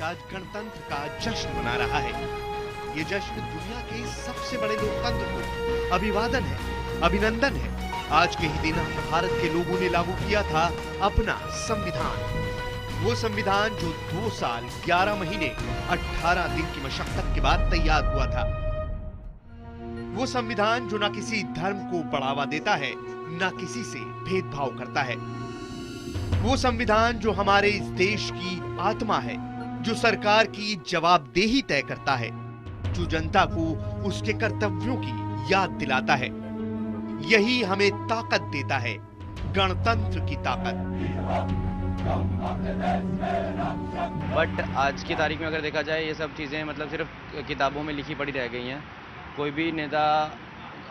आज गणतंत्र का जश्न मना रहा है। ये जश्न दुनिया के सबसे बड़े लोकतंत्र को अभिवादन है, अभिनंदन है। आज के ही दिन हम भारत के लोगों ने लागू किया था अपना संविधान। वो संविधान जो 2 साल 11 महीने 18 दिन की मशक्कत के बाद तैयार हुआ था। वो संविधान जो न किसी धर्म को बढ़ावा देता है, न किसी से भेदभाव करता है। वो संविधान जो हमारे इस देश की आत्मा है, जो सरकार की जवाबदेही तय करता है, जो जनता को उसके कर्तव्यों की याद दिलाता है। यही हमें ताकत देता है, गणतंत्र की ताकत। बट आज की तारीख में अगर देखा जाए, ये सब चीज़ें मतलब सिर्फ किताबों में लिखी पड़ी रह गई हैं। कोई भी नेता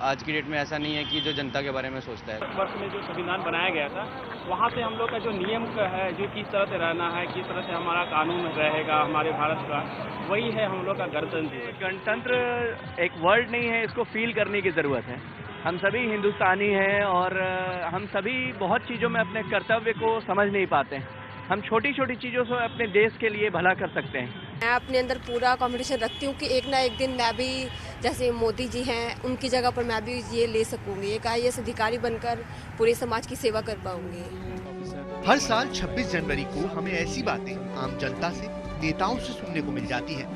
आज की डेट में ऐसा नहीं है कि जो जनता के बारे में सोचता है। वर्ष में जो संविधान बनाया गया था, वहाँ से हम लोग का जो नियम है, जो किस तरह से रहना है, किस तरह से हमारा कानून रहेगा हमारे भारत का, वही है हम लोग का गणतंत्र। गणतंत्र एक वर्ड नहीं है, इसको फील करने की ज़रूरत है। हम सभी हिंदुस्तानी हैं और हम सभी बहुत चीज़ों में अपने कर्तव्य को समझ नहीं पाते हैं। हम छोटी छोटी चीज़ों से अपने देश के लिए भला कर सकते हैं। मैं अपने अंदर पूरा कॉम्पिटिशन रखती हूँ कि एक ना एक दिन मैं भी, जैसे मोदी जी हैं, उनकी जगह पर मैं भी ये ले सकूँगी, एक IAS अधिकारी बनकर पूरे समाज की सेवा कर पाऊंगी। हर साल 26 जनवरी को हमें ऐसी बातें आम जनता से, नेताओं से सुनने को मिल जाती हैं।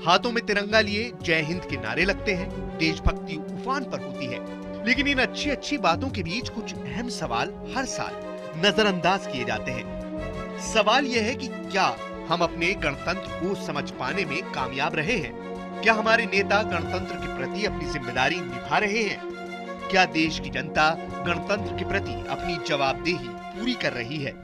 हाथों में तिरंगा लिए जय हिंद के नारे लगते हैं, देशभक्ति उफान पर होती है। लेकिन इन अच्छी अच्छी बातों के बीच कुछ अहम सवाल हर साल नजरअंदाज किए जाते हैं। सवाल यह है कि क्या हम अपने गणतंत्र को समझ पाने में कामयाब रहे हैं? क्या हमारे नेता गणतंत्र के प्रति अपनी जिम्मेदारी निभा रहे हैं? क्या देश की जनता गणतंत्र के प्रति अपनी जवाबदेही पूरी कर रही है?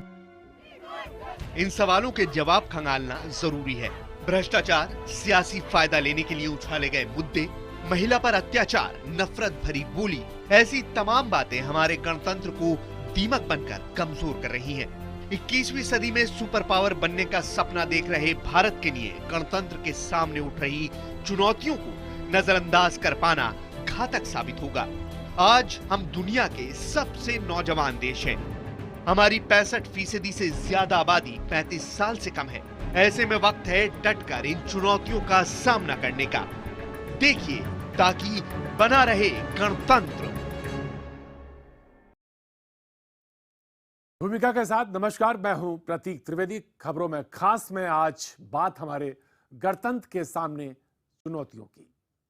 इन सवालों के जवाब खंगालना जरूरी है। भ्रष्टाचार, सियासी फायदा लेने के लिए उछाले गए मुद्दे, महिला पर अत्याचार, नफरत भरी बोली, ऐसी तमाम बातें हमारे गणतंत्र को दीमक बनकर कमजोर कर रही हैं। 21वीं सदी में सुपर पावर बनने का सपना देख रहे भारत के लिए गणतंत्र के सामने उठ रही चुनौतियों को नजरअंदाज कर पाना घातक साबित होगा। आज हम दुनिया के सबसे नौजवान देश हैं। हमारी 65% से ज्यादा आबादी 35 साल से कम है। ऐसे में वक्त है डटकर इन चुनौतियों का सामना करने का। देखिए, ताकि बना रहे गणतंत्र। भूमिका के साथ नमस्कार, मैं हूं प्रतीक त्रिवेदी। खबरों में खास में आज बात हमारे गणतंत्र के सामने चुनौतियों की।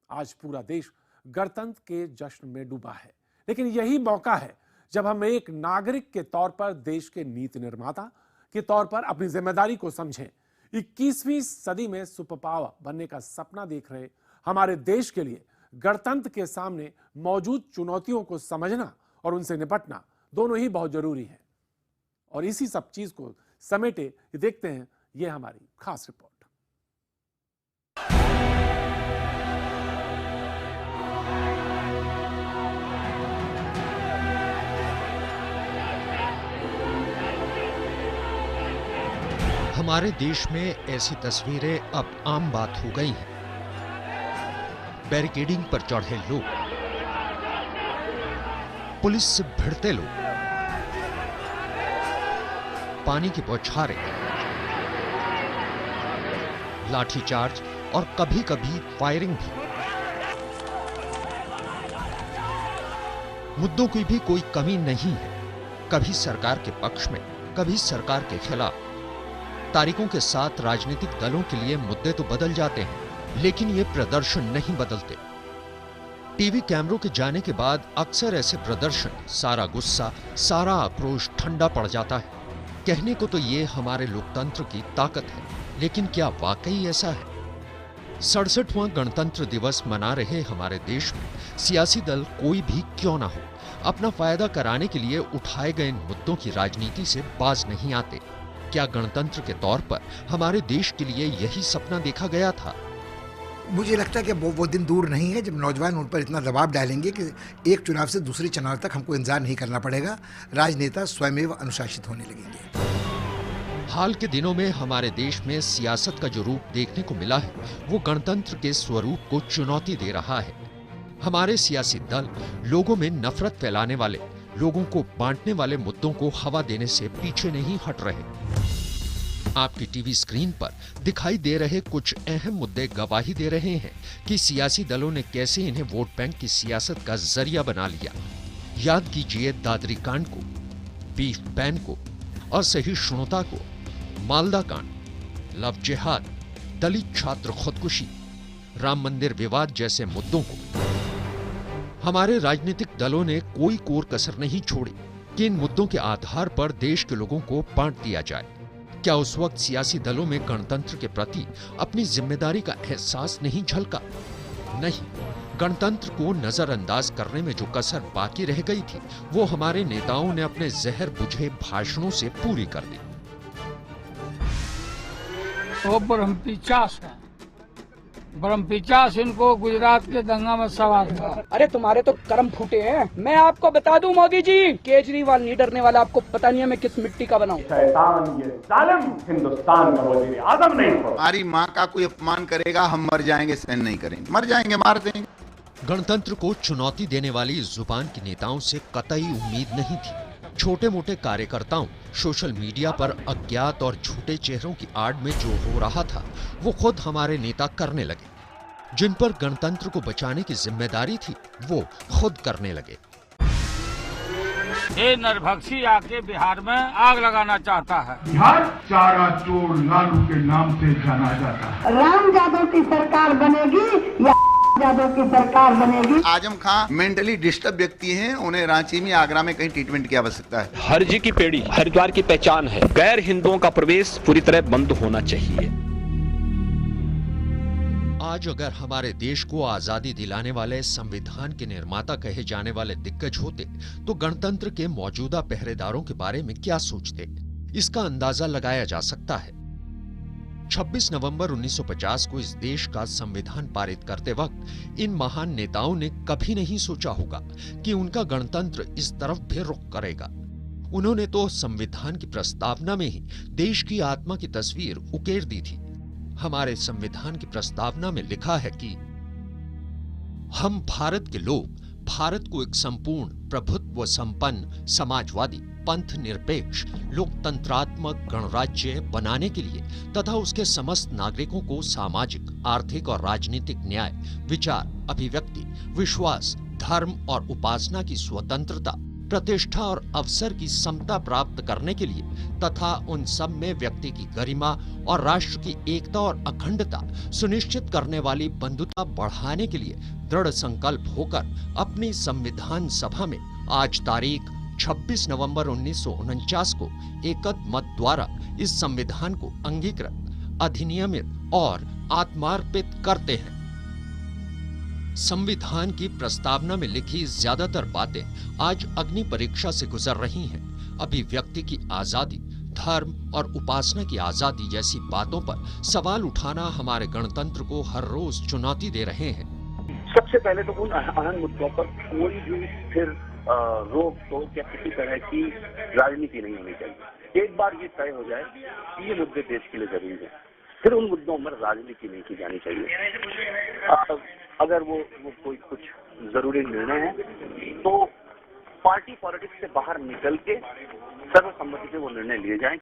आज पूरा देश गणतंत्र के जश्न में डूबा है, लेकिन यही मौका है जब हम एक नागरिक के तौर पर, देश के नीति निर्माता के तौर पर अपनी जिम्मेदारी को समझें। 21वीं सदी में सुपर पावर बनने का सपना देख रहे हमारे देश के लिए गणतंत्र के सामने मौजूद चुनौतियों को समझना और उनसे निपटना दोनों ही बहुत जरूरी है। और इसी सब चीज को समेटे देखते हैं ये हमारी खास रिपोर्ट। हमारे देश में ऐसी तस्वीरें अब आम बात हो गई हैं। बैरिकेडिंग पर चढ़े लोग, पुलिस से भिड़ते लोग, पानी की बौछारें, लाठीचार्ज और कभी कभी फायरिंग भी। मुद्दों की भी कोई कमी नहीं है, कभी सरकार के पक्ष में, कभी सरकार के खिलाफ। तारीखों के साथ राजनीतिक दलों के लिए मुद्दे तो बदल जाते हैं, लेकिन ये प्रदर्शन नहीं बदलते। टीवी कैमरों के जाने के बाद अक्सर ऐसे प्रदर्शन, सारा गुस्सा, सारा आक्रोश ठंडा पड़ जाता है। कहने को तो ये हमारे लोकतंत्र की ताकत है, लेकिन क्या वाकई ऐसा है? 67वां गणतंत्र दिवस मना रहे हमारे देश में सियासी दल कोई भी क्यों ना हो, अपना फायदा कराने के लिए उठाए गए मुद्दों की राजनीति से बाज नहीं आते। क्या गणतंत्र के तौर पर हमारे देश के लिए यही सपना देखा गया था? मुझे लगता है कि वो दिन दूर नहीं है जब नौजवान उन पर इतना दबाव डालेंगे कि एक चुनाव से दूसरे चुनाव तक हमको इंतजार नहीं करना पड़ेगा। राजनेता स्वयं अनुशासित होने लगेंगे। हाल के दिनों में हमारे देश में सियासत का जो रूप देखने को मिला है, वो गणतंत्र के स्वरूप को चुनौती दे रहा है। हमारे सियासी दल लोगों में नफरत फैलाने वाले, लोगों को बांटने वाले मुद्दों को हवा देने से पीछे नहीं हट रहे। आपकी टीवी स्क्रीन पर दिखाई दे रहे कुछ अहम मुद्दे गवाही दे रहे हैं कि सियासी दलों ने कैसे इन्हें वोट बैंक की सियासत का जरिया बना लिया। याद कीजिए दादरी कांड को, बीफ बैन को, असहिष्णुता को, मालदा कांड, लव जिहाद, दलित छात्र खुदकुशी, राम मंदिर विवाद जैसे मुद्दों को। हमारे राजनीतिक दलों ने कोई कोर कसर नहीं छोड़ी कि इन मुद्दों के आधार पर देश के लोगों को बांट दिया जाए। क्या उस वक्त सियासी दलों में गणतंत्र के प्रति अपनी जिम्मेदारी का एहसास नहीं झलका? नहीं, गणतंत्र को नजरअंदाज करने में जो कसर बाकी रह गई थी वो हमारे नेताओं ने अपने जहर बुझे भाषणों से पूरी कर दी। वो ब्रह्मपिचास है, ब्रह्मपिचास इनको गुजरात के दंगा में सवार था। अरे तुम्हारे तो कर्म फूटे हैं। मैं आपको बता दूं मोदी जी, केजरीवाल नहीं डरने वाला। आपको पता नहीं है मैं किस मिट्टी का बनाऊं। शैतान ये जालिम हिंदुस्तान का वजीर आजम नहीं हो। हमारी माँ का कोई अपमान करेगा, हम मर जाएंगे, सहन नहीं करेंगे, मर जाएंगे, मार देंगे। गणतंत्र को चुनौती देने वाली जुबान के नेताओं से कतई उम्मीद नहीं थी। छोटे मोटे कार्यकर्ताओं सोशल मीडिया पर अज्ञात और झूठे चेहरों की आड़ में जो हो रहा था वो खुद हमारे नेता करने लगे। जिन पर गणतंत्र को बचाने की जिम्मेदारी थी वो खुद करने लगे। ये नरभक्षी आके बिहार में आग लगाना चाहता है। बिहार चारा चोर लालू के नाम से जाना जाता है। राम यादव की सरकार बनेगी या यादव की सरकार बनेगी? आजम खान मेंटली डिस्टर्ब व्यक्ति हैं, उन्हें रांची में, आगरा में कहीं ट्रीटमेंट की आवश्यकता है। हर जी की पेड़ी हरिद्वार की पहचान है। गैर हिंदुओं का प्रवेश पूरी तरह बंद होना चाहिए। आज अगर हमारे देश को आजादी दिलाने वाले संविधान के निर्माता कहे जाने वाले दिग्गज होते तो गणतंत्र के मौजूदा पहरेदारों के बारे में क्या सोचते, इसका अंदाजा लगाया जा सकता है। 26 नवंबर 1950 को इस देश का संविधान पारित करते वक्त इन महान नेताओं ने कभी नहीं सोचा होगा कि उनका गणतंत्र इस तरफ भी रुख करेगा। उन्होंने तो संविधान की प्रस्तावना में ही देश की आत्मा की तस्वीर उकेर दी थी। हमारे संविधान की प्रस्तावना में लिखा है कि हम भारत के लोग भारत को एक संपूर्ण प्रभुत्व संपन्न समाजवादी पंथ निरपेक्ष लोकतंत्रात्मक गणराज्य बनाने के लिए तथा उसके समस्त नागरिकों को सामाजिक, आर्थिक और राजनीतिक न्याय, विचार, अभिव्यक्ति, विश्वास, धर्म और उपासना की स्वतंत्रता, प्रतिष्ठा और अवसर की समता प्राप्त करने के लिए तथा उन सब में व्यक्ति की गरिमा और राष्ट्र की एकता और अखंडता सुनिश्चित करने वाली बंधुता बढ़ाने के लिए दृढ़ संकल्प होकर अपनी संविधान सभा में आज तारीख 26 नवंबर 1949 को एकमत मत द्वारा इस संविधान को अंगीकृत, अधिनियमित और आत्मार्पित करते हैं। संविधान की प्रस्तावना में लिखी ज्यादातर बातें आज अग्नि परीक्षा से गुजर रही हैं। अभिव्यक्ति की आजादी, धर्म और उपासना की आजादी जैसी बातों पर सवाल उठाना हमारे गणतंत्र को हर रोज चुनौती दे रहे हैं। सबसे पहले तो उन अहम मुद्दों पर कोई भी फिर रोक टोक या किसी तरह की राजनीति नहीं होनी चाहिए। एक बार ये तय हो जाए कि ये मुद्दे देश के लिए जरूरी है, फिर उन मुद्दों पर राजनीति नहीं की जानी चाहिए। अगर वो कोई कुछ जरूरी निर्णय है तो पार्टी पॉलिटिक्स से बाहर निकल के सर्वसम्मति से वो निर्णय लिए जाएं।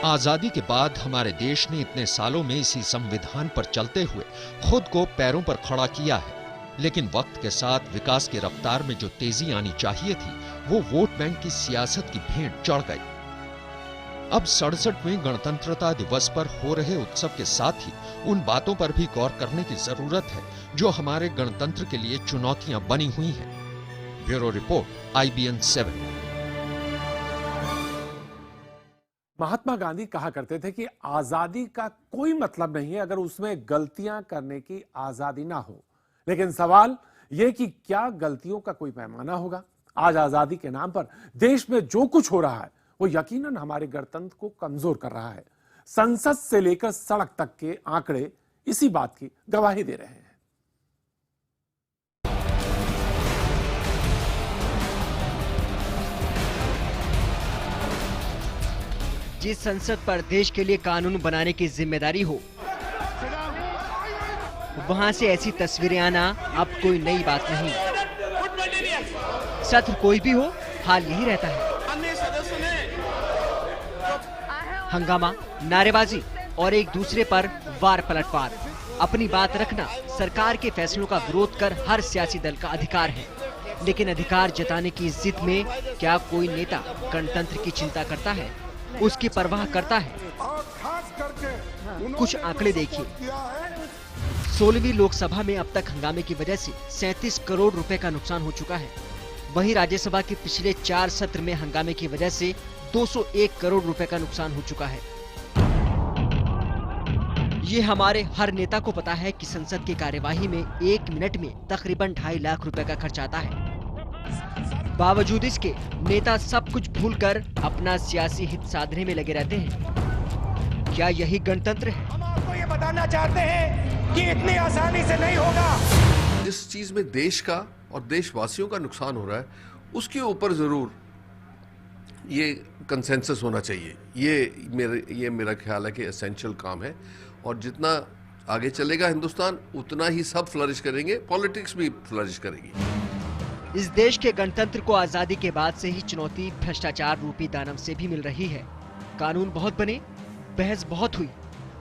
आजादी के बाद हमारे देश ने इतने सालों में इसी संविधान पर चलते हुए खुद को पैरों पर खड़ा किया है, लेकिन वक्त के साथ विकास की रफ्तार में जो तेजी आनी चाहिए थी वो वोट बैंक की सियासत की भेंट चढ़ गई। अब 67वें गणतंत्रता दिवस पर हो रहे उत्सव के साथ ही उन बातों पर भी गौर करने की जरूरत है जो हमारे गणतंत्र के लिए चुनौतियां बनी हुई हैं। Bureau report, IBN 7। Mahatma Gandhi कहा करते थे कि आजादी का कोई मतलब नहीं है अगर उसमें गलतियां करने की आजादी ना हो, लेकिन सवाल यह कि क्या गलतियों का कोई पैमाना होगा। आज आजादी के नाम पर देश में जो कुछ हो रहा है वो यकीनन हमारे गणतंत्र को कमजोर कर रहा है। संसद से लेकर सड़क तक के आंकड़े इसी बात की गवाही दे रहे हैं। जिस संसद पर देश के लिए कानून बनाने की जिम्मेदारी हो, वहां से ऐसी तस्वीरें आना अब कोई नई बात नहीं। सत्र कोई भी हो, हाल यही रहता है। हंगामा, नारेबाजी और एक दूसरे पर वार पलटवार। अपनी बात रखना, सरकार के फैसलों का विरोध कर हर सियासी दल का अधिकार है, लेकिन अधिकार जताने की जिद में क्या कोई नेता गणतंत्र की चिंता करता है, उसकी परवाह करता है? कुछ आंकड़े देखिए। 16वीं लोकसभा में अब तक हंगामे की वजह से 37 करोड़ रुपए का नुकसान हो चुका है। वहीं राज्यसभा के पिछले 4 सत्र में हंगामे की वजह से 201 करोड़ रुपए का नुकसान हो चुका है। ये हमारे हर नेता को पता है कि संसद की कार्यवाही में 1 मिनट में तकरीबन 2.5 लाख रुपए का खर्च आता है। बावजूद इसके नेता सब कुछ भूलकर अपना सियासी हित साधने में लगे रहते हैं। क्या यही गणतंत्र है? हम आपको ये बताना चाहते हैं कि इतनी आसानी से नहीं होगा। जिस चीज में देश का और देशवासियों का नुकसान हो रहा है, उसके ऊपर जरूर ये कंसेंसस होना चाहिए। ये मेरा ख्याल है कि एसेंशियल काम है, और जितना आगे चलेगा हिंदुस्तान उतना ही सब फ्लरिश करेंगे, पॉलिटिक्स भी फ्लरिश करेगी। इस देश के गणतंत्र को आजादी के बाद से ही चुनौती भ्रष्टाचार रूपी दानव से भी मिल रही है। कानून बहुत बने, बहस बहुत हुई,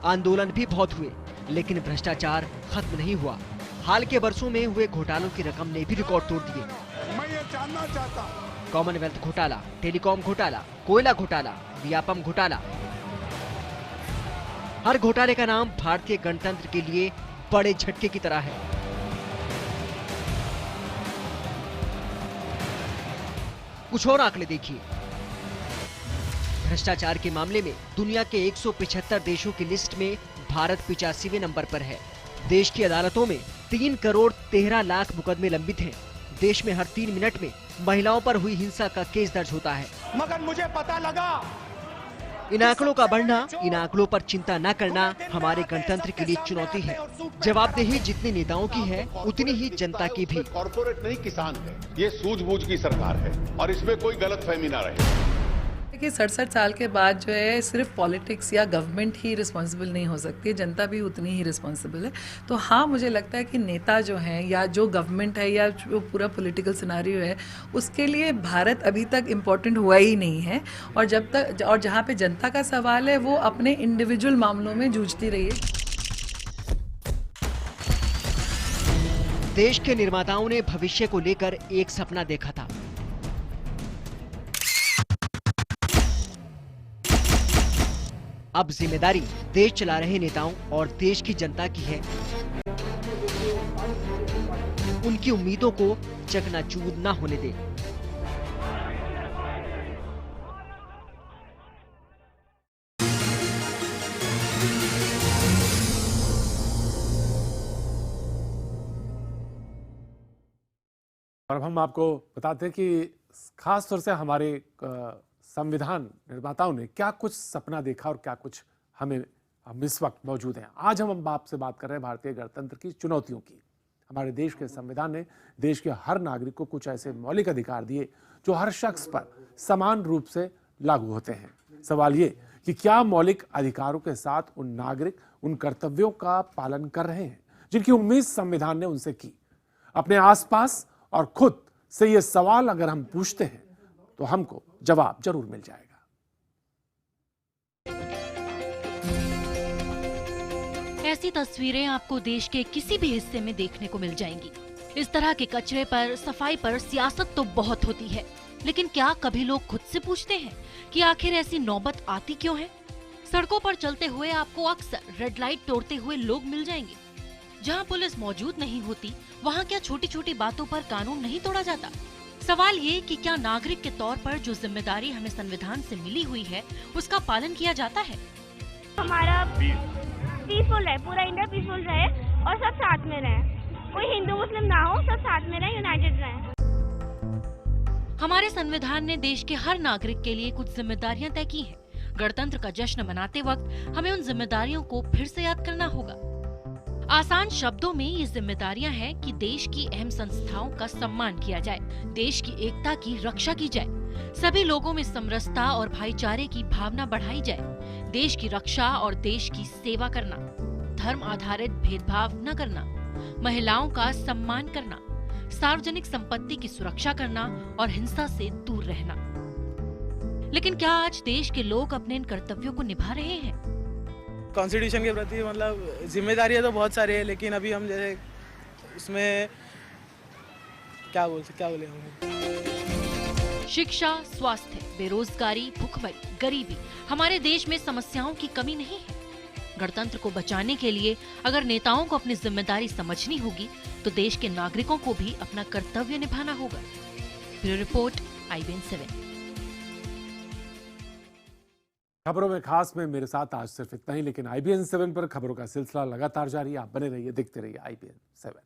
आंदोलन भी बहुत हुए, लेकिन भ्रष्टाचार खत्म नहीं हुआ। हाल के वर्षों में हुए घोटालों की रकम ने भी रिकॉर्ड तोड़ दिए। मैं ये जानना चाहता हूं, कॉमनवेल्थ घोटाला, टेलीकॉम घोटाला, कोयला घोटाला, व्यापम घोटाला, हर घोटाले का नाम भारतीय गणतंत्र के लिए बड़े झटके की तरह है। कुछ और आंकड़े देखिए। भ्रष्टाचार के मामले में दुनिया के 175 देशों की लिस्ट में भारत 85वें नंबर पर है। देश की अदालतों में 3 करोड़ 13 लाख मुकदमे लंबित हैं। देश में हर 3 मिनट में महिलाओं पर हुई हिंसा का केस दर्ज होता है। मगर मुझे पता लगा, इन आंकड़ों का बढ़ना, इन आंकड़ों पर चिंता न करना हमारे गणतंत्र के लिए चुनौती है। जवाबदेही जितनी नेताओं की है, उतनी ही जनता की भी। कॉर्पोरेट नहीं, किसान है। ये सूझबूझ की सरकार है और इसमें कोई गलतफहमी ना रहे। कि 67 साल के बाद जो है सिर्फ पॉलिटिक्स या गवर्नमेंट ही रिस्पॉन्सिबल नहीं हो सकती, जनता भी उतनी ही रिस्पॉन्सिबल है। तो हाँ, मुझे लगता है कि नेता जो हैं या जो गवर्नमेंट है या जो पूरा पॉलिटिकल सिनारियो है, उसके लिए भारत अभी तक इम्पोर्टेंट हुआ ही नहीं है। और जब तक, और जहाँ पे जनता का सवाल है, वो अपने इंडिविजुअल मामलों में जूझती रही है। देश के निर्माताओं ने भविष्य को लेकर एक सपना देखा था। अब जिम्मेदारी देश चला रहे नेताओं और देश की जनता की है। उनकी उम्मीदों को चकनाचूर न होने दे। और अब हम आपको बताते हैं कि खास तौर से हमारे संविधान निर्माताओं ने क्या कुछ सपना देखा और क्या कुछ हम इस वक्त मौजूद हैं। आज हम आपसे बात कर रहे हैं भारतीय गणतंत्र की चुनौतियों की। हमारे देश के संविधान ने देश के हर नागरिक को कुछ ऐसे मौलिक अधिकार दिए जो हर शख्स पर समान रूप से लागू होते हैं। सवाल ये कि क्या मौलिक अधिकारों के साथ उन नागरिक उन कर्तव्यों का पालन कर रहे हैं जिनकी उम्मीद संविधान ने उनसे की। अपने आसपास और खुद से ये सवाल अगर हम पूछते हैं तो हमको जवाब जरूर मिल जाएगा। ऐसी तस्वीरें आपको देश के किसी भी हिस्से में देखने को मिल जाएंगी। इस तरह के कचरे पर, सफाई पर सियासत तो बहुत होती है, लेकिन क्या कभी लोग खुद से पूछते हैं कि आखिर ऐसी नौबत आती क्यों है? सड़कों पर चलते हुए आपको अक्सर रेड लाइट तोड़ते हुए लोग मिल जाएंगे। जहां पुलिस मौजूद नहीं होती, वहां क्या छोटी छोटी बातों पर कानून नहीं तोड़ा जाता? सवाल ये कि क्या नागरिक के तौर पर जो जिम्मेदारी हमें संविधान से मिली हुई है, उसका पालन किया जाता है? हमारा पीसफुल है, पूरा इंडिया पीसफुल रहे और सब साथ में रहे, कोई हिंदू मुस्लिम ना हो, सब साथ में रहे, यूनाइटेड रहे। हमारे संविधान ने देश के हर नागरिक के लिए कुछ जिम्मेदारियां तय की हैं। गणतंत्र का जश्न मनाते वक्त हमें उन जिम्मेदारियों को फिर से याद करना होगा। आसान शब्दों में ये जिम्मेदारियां हैं कि देश की अहम संस्थाओं का सम्मान किया जाए, देश की एकता की रक्षा की जाए, सभी लोगों में समरसता और भाईचारे की भावना बढ़ाई जाए, देश की रक्षा और देश की सेवा करना, धर्म आधारित भेदभाव न करना, महिलाओं का सम्मान करना, सार्वजनिक संपत्ति की सुरक्षा करना और हिंसा से दूर रहना। लेकिन क्या आज देश के लोग अपने इन कर्तव्यों को निभा रहे हैं? कॉन्स्टिट्यूशन के प्रति मतलब जिम्मेदारियां तो बहुत सारी है, लेकिन अभी हम जैसे उसमें क्या बोले हम। शिक्षा, स्वास्थ्य, बेरोजगारी, भुखमरी, गरीबी, हमारे देश में समस्याओं की कमी नहीं है। गणतंत्र को बचाने के लिए अगर नेताओं को अपनी जिम्मेदारी समझनी होगी तो देश के नागरिकों को भी अपना कर्तव्य निभाना होगा। Bureau report, IBN 7। खबरों में खास में मेरे साथ आज सिर्फ इतना ही, लेकिन IBN 7 पर खबरों का सिलसिला लगातार जारी है। आप बने रहिए, देखते रहिए IBN 7।